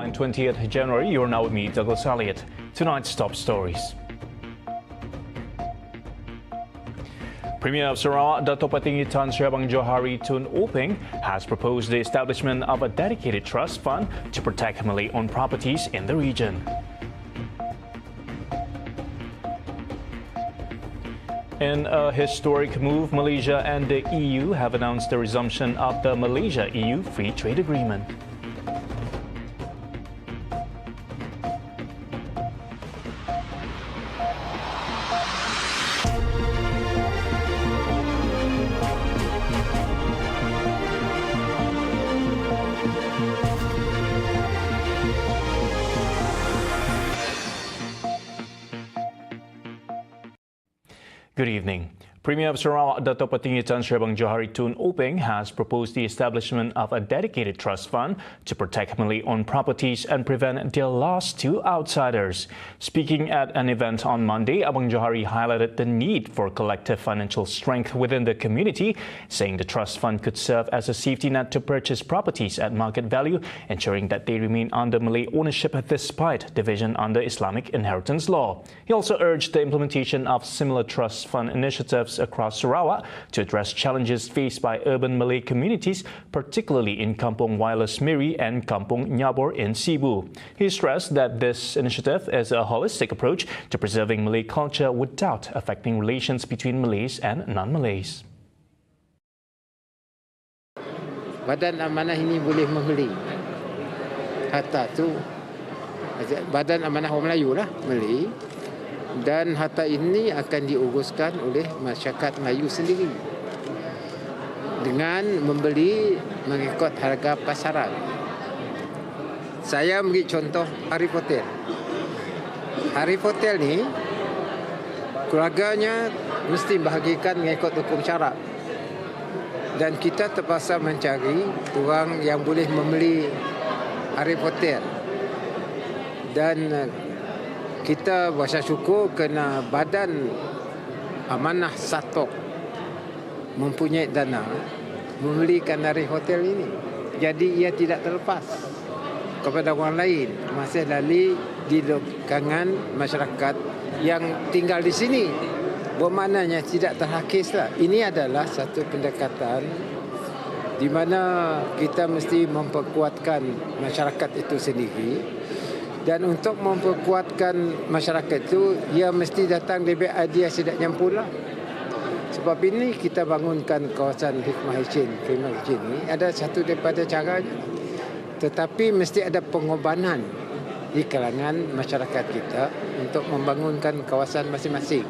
Nightline 20th January. You're now with me, Douglas Elliott. Tonight's top stories. Premier of Sarawak, Dato' Patinggi Tan Sri Abang Johari Tun Openg, has proposed the establishment of a dedicated trust fund to protect Malay-owned properties in the region. In a historic move, Malaysia and the EU have announced the resumption of the Malaysia-EU Free Trade Agreement. Good evening. Premier of Sarawak, Dato' Patinggi Tan Sri Abang Johari Tun Openg, has proposed the establishment of a dedicated trust fund to protect Malay-owned properties and prevent their loss to outsiders. Speaking at an event on Monday, Abang Johari highlighted the need for collective financial strength within the community, saying the trust fund could serve as a safety net to purchase properties at market value, ensuring that they remain under Malay ownership despite division under Islamic inheritance law. He also urged the implementation of similar trust fund initiatives across Sarawak to address challenges faced by urban Malay communities, particularly in Kampung Wireless Miri and Kampung Nyabor in Sibu. He stressed that this initiative is a holistic approach to preserving Malay culture without affecting relations between Malays and non-Malays. Badan amanah ini boleh membeli harta tu, Badan Amanah Orang Melayu lah beli, dan harta ini akan diuruskan oleh masyarakat Melayu sendiri dengan membeli mengikut harga pasaran. Saya beri contoh Arif Hotel. Arif Hotel ni keluarganya mesti bahagikan mengikut hukum syarak, dan kita terpaksa mencari orang yang boleh membeli Arif Hotel. Dan kita berasa syukur kerana Badan Amanah Satok mempunyai dana membelikan Arif Hotel ini. Jadi ia tidak terlepas kepada orang lain, masih lali di kalangan masyarakat yang tinggal di sini. Bermaknanya tidak terhakislah. Ini adalah satu pendekatan di mana kita mesti memperkuatkan masyarakat itu sendiri. Dan untuk memperkuatkan masyarakat itu, ia mesti datang dari idea tidak nyampulah. Sebab ini kita bangunkan kawasan Hikmah Hicin ini ada satu daripada caranya. Tetapi mesti ada pengorbanan di kalangan masyarakat kita untuk membangunkan kawasan masing-masing.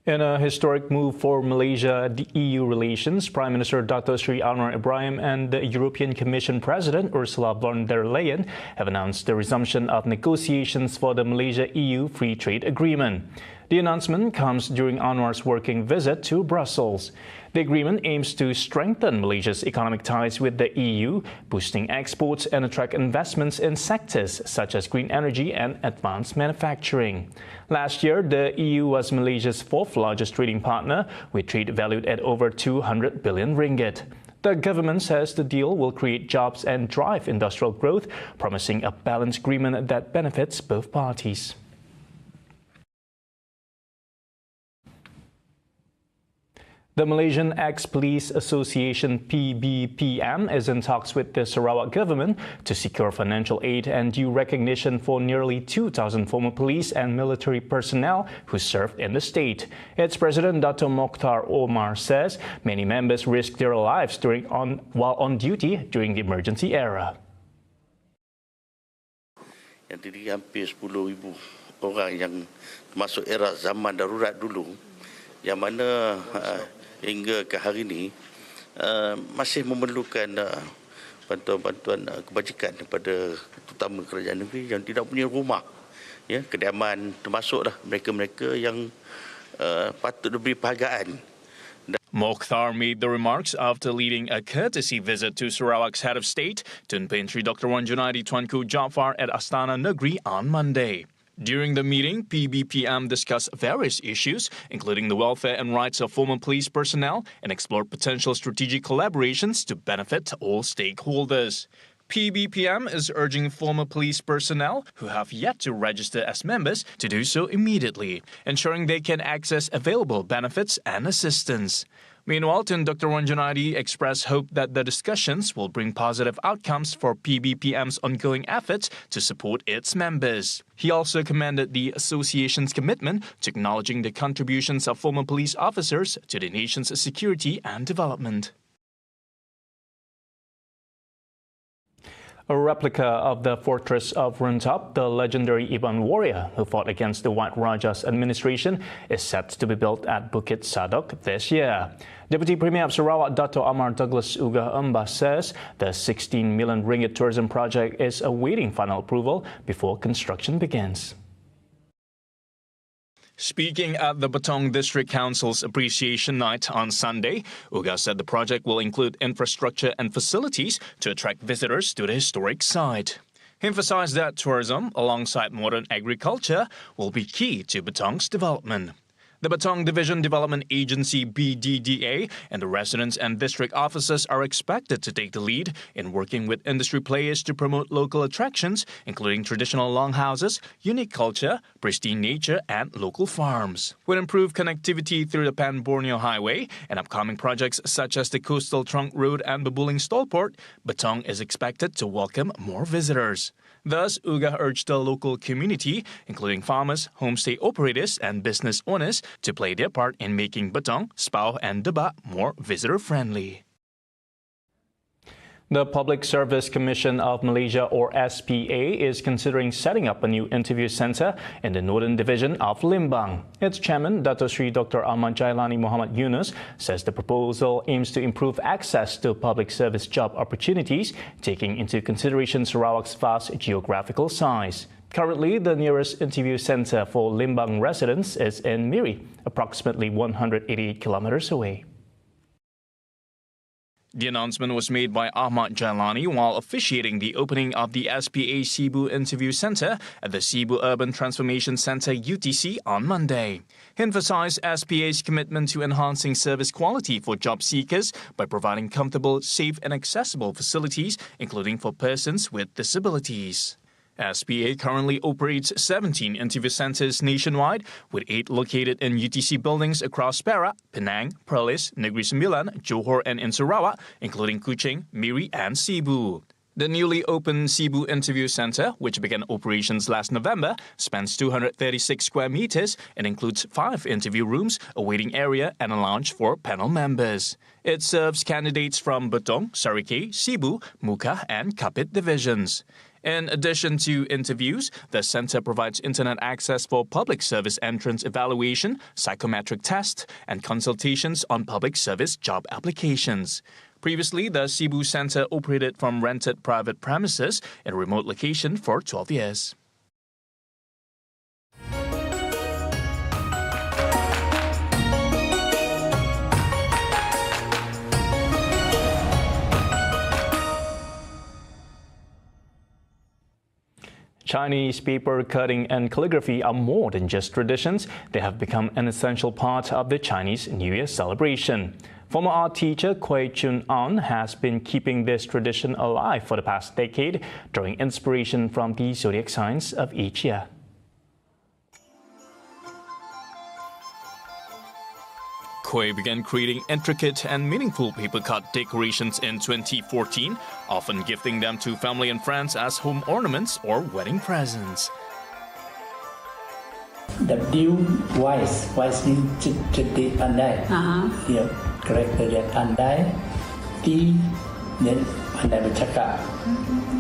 In a historic move for Malaysia-EU relations, Prime Minister Dato' Sri Anwar Ibrahim and the European Commission President Ursula von der Leyen have announced the resumption of negotiations for the Malaysia-EU Free Trade Agreement. The announcement comes during Anwar's working visit to Brussels. The agreement aims to strengthen Malaysia's economic ties with the EU, boosting exports and attract investments in sectors such as green energy and advanced manufacturing. Last year, the EU was Malaysia's fourth largest trading partner, with trade valued at over 200 billion ringgit. The government says the deal will create jobs and drive industrial growth, promising a balanced agreement that benefits both parties. The Malaysian Ex-Police Association PBPM is in talks with the Sarawak government to secure financial aid and due recognition for nearly 2,000 former police and military personnel who served in the state. Its president, Dato' Mokhtar Omar, says many members risked their lives while on duty during the emergency era. Yang terdiri hampir 10,000 orang yang masuk era zaman darurat dulu, yang mana hingga ke hari ini masih memerlukan bantuan-bantuan kebajikan daripada terutama kerajaan negeri yang tidak punya rumah, ya, kediaman, termasuklah mereka-mereka yang patut diberi penghargaan. Mokhtar made the remarks after leading a courtesy visit to Sarawak's head of state, Tun Pentri Dr. Wan Junaidi Tuanku Jaafar at Astana Negeri on Monday. During the meeting, PBPM discussed various issues, including the welfare and rights of former police personnel, and explored potential strategic collaborations to benefit all stakeholders. PBPM is urging former police personnel who have yet to register as members to do so immediately, ensuring they can access available benefits and assistance. Meanwhile, Tun Dr. Wan Junaidi expressed hope that the discussions will bring positive outcomes for PBPM's ongoing efforts to support its members. He also commended the association's commitment to acknowledging the contributions of former police officers to the nation's security and development. A replica of the fortress of Runtop, the legendary Iban warrior who fought against the White Raja's administration, is set to be built at Bukit Sadok this year. Deputy Premier of Sarawak, Dato' Amar Douglas Uga Umba, says the 16 million ringgit tourism project is awaiting final approval before construction begins. Speaking at the Batong District Council's Appreciation Night on Sunday, Uga said the project will include infrastructure and facilities to attract visitors to the historic site. He emphasized that tourism, alongside modern agriculture, will be key to Batong's development. The Batong Division Development Agency BDDA and the residents and district officers are expected to take the lead in working with industry players to promote local attractions, including traditional longhouses, unique culture, pristine nature, and local farms. With improved connectivity through the Pan-Borneo Highway and upcoming projects such as the Coastal Trunk Road and Babuling Stallport, Batong is expected to welcome more visitors. Thus, Uga urged the local community, including farmers, homestay operators, and business owners, to play their part in making Batong, Spau, and Deba more visitor-friendly. The Public Service Commission of Malaysia, or SPA, is considering setting up a new interview centre in the Northern Division of Limbang. Its chairman, Dato' Sri Dr. Ahmad Jailani Muhammad Yunus, says the proposal aims to improve access to public service job opportunities, taking into consideration Sarawak's vast geographical size. Currently, the nearest interview centre for Limbang residents is in Miri, approximately 188 kilometres away. The announcement was made by Ahmad Jailani while officiating the opening of the SPA Cebu Interview Centre at the Cebu Urban Transformation Centre UTC on Monday. He emphasized SPA's commitment to enhancing service quality for job seekers by providing comfortable, safe and accessible facilities, including for persons with disabilities. SPA currently operates 17 interview centres nationwide, with 8 located in UTC buildings across Perak, Penang, Perlis, Negeri Sembilan, Johor and in Sarawak, including Kuching, Miri and Cebu. The newly opened Cebu Interview Centre, which began operations last November, spans 236 square metres and includes 5 interview rooms, a waiting area and a lounge for panel members. It serves candidates from Batong, Sarikei, Cebu, Muka and Kapit divisions. In addition to interviews, the centre provides internet access for public service entrance evaluation, psychometric tests, and consultations on public service job applications. Previously, the Cebu Centre operated from rented private premises in a remote location for 12 years. Chinese paper cutting and calligraphy are more than just traditions. They have become an essential part of the Chinese New Year celebration. Former art teacher Kwei Chun An has been keeping this tradition alive for the past decade, drawing inspiration from the zodiac signs of each year. Kwei began creating intricate and meaningful paper cut decorations in 2014, often gifting them to family and friends as home ornaments or wedding presents. W wise means cerdik pandai. Ya, karakter dia pandai. T then pandai bercakap,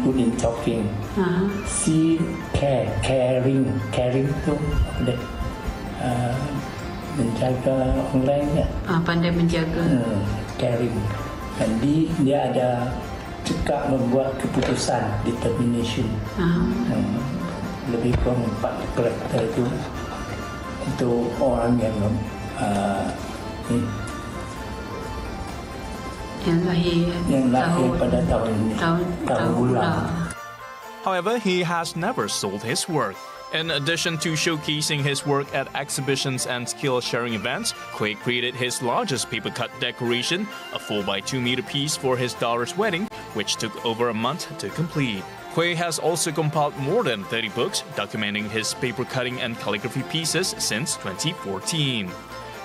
good in talking. C caring tu apa dia? Menjaga orang lain kan? Pandai menjaga. Caring. Dan dia ada cekap membuat keputusan, determination. Lebih kurang 4 karakter itu untuk orang yang lahir pada tahun bulan. However, he has never sold his work. In addition to showcasing his work at exhibitions and skill-sharing events, Quay created his largest paper-cut decoration, a 4x2-meter piece for his daughter's wedding, which took over a month to complete. Quay has also compiled more than 30 books documenting his paper-cutting and calligraphy pieces since 2014.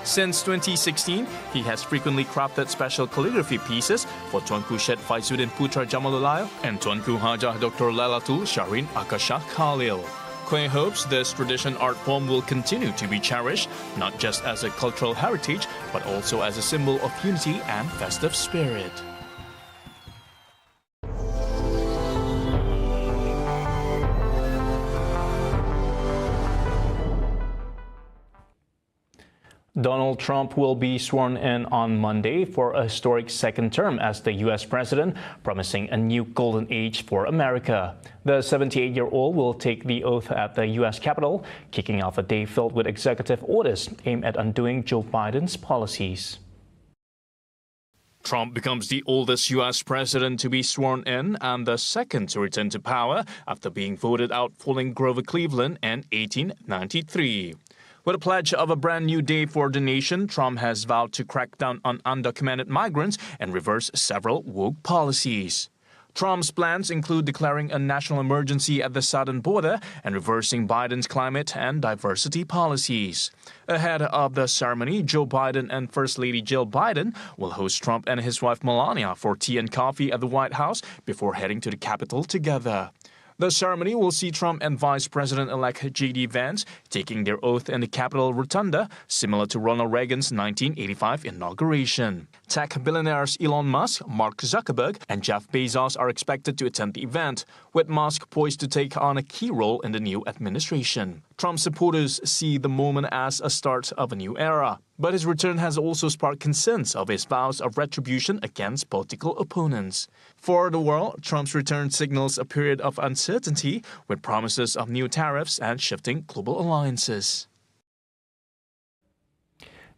Since 2016, he has frequently crafted special calligraphy pieces for Tuanku Syed Faizuddin Putra Jamalulail and Tuanku Hajah Dr. Lailatul Shahrin Akasha Khalil. Quay hopes this tradition art form will continue to be cherished, not just as a cultural heritage, but also as a symbol of unity and festive spirit. Donald Trump will be sworn in on Monday for a historic second term as the U.S. president, promising a new golden age for America. The 78-year-old will take the oath at the U.S. Capitol, kicking off a day filled with executive orders aimed at undoing Joe Biden's policies. Trump becomes the oldest U.S. president to be sworn in and the second to return to power after being voted out following Grover Cleveland in 1893. With a pledge of a brand new day for the nation, Trump has vowed to crack down on undocumented migrants and reverse several woke policies. Trump's plans include declaring a national emergency at the southern border and reversing Biden's climate and diversity policies. Ahead of the ceremony, Joe Biden and First Lady Jill Biden will host Trump and his wife Melania for tea and coffee at the White House before heading to the Capitol together. The ceremony will see Trump and Vice President-elect J.D. Vance taking their oath in the Capitol Rotunda, similar to Ronald Reagan's 1985 inauguration. Tech billionaires Elon Musk, Mark Zuckerberg, and Jeff Bezos are expected to attend the event, with Musk poised to take on a key role in the new administration. Trump supporters see the moment as a start of a new era, but his return has also sparked concerns of his vows of retribution against political opponents. For the world, Trump's return signals a period of uncertainty with promises of new tariffs and shifting global alliances.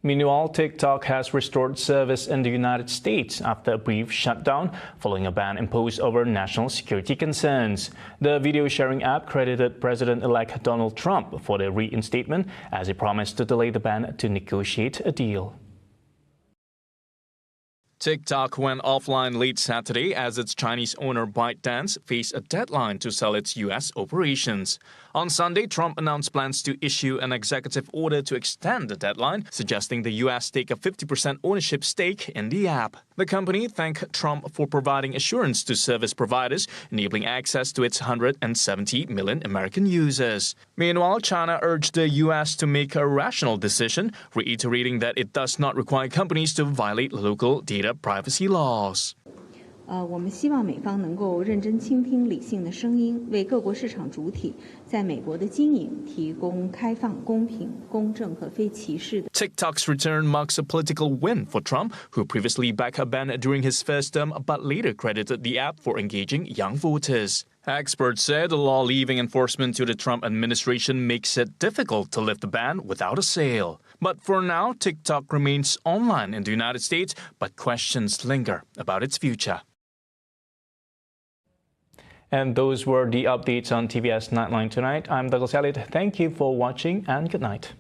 Meanwhile, TikTok has restored service in the United States after a brief shutdown following a ban imposed over national security concerns. The video sharing app credited President-elect Donald Trump for the reinstatement as he promised to delay the ban to negotiate a deal. TikTok went offline late Saturday as its Chinese owner ByteDance faced a deadline to sell its U.S. operations. On Sunday, Trump announced plans to issue an executive order to extend the deadline, suggesting the U.S. take a 50% ownership stake in the app. The company thanked Trump for providing assurance to service providers, enabling access to its 170 million American users. Meanwhile, China urged the U.S. to make a rational decision, reiterating that it does not require companies to violate local data privacy laws. 我们希望美方能够认真倾听理性的声音，为各国市场主体在美国的经营提供开放、公平、公正和非歧视的。 TikTok's return marks a political win for Trump, who previously backed a ban during his first term but later credited the app for engaging young voters. Experts said the law leaving enforcement to the Trump administration makes it difficult to lift the ban without a sale. But for now, TikTok remains online in the United States, but questions linger about its future. And those were the updates on TVS Nightline tonight. I'm Douglas Elliott. Thank you for watching and good night.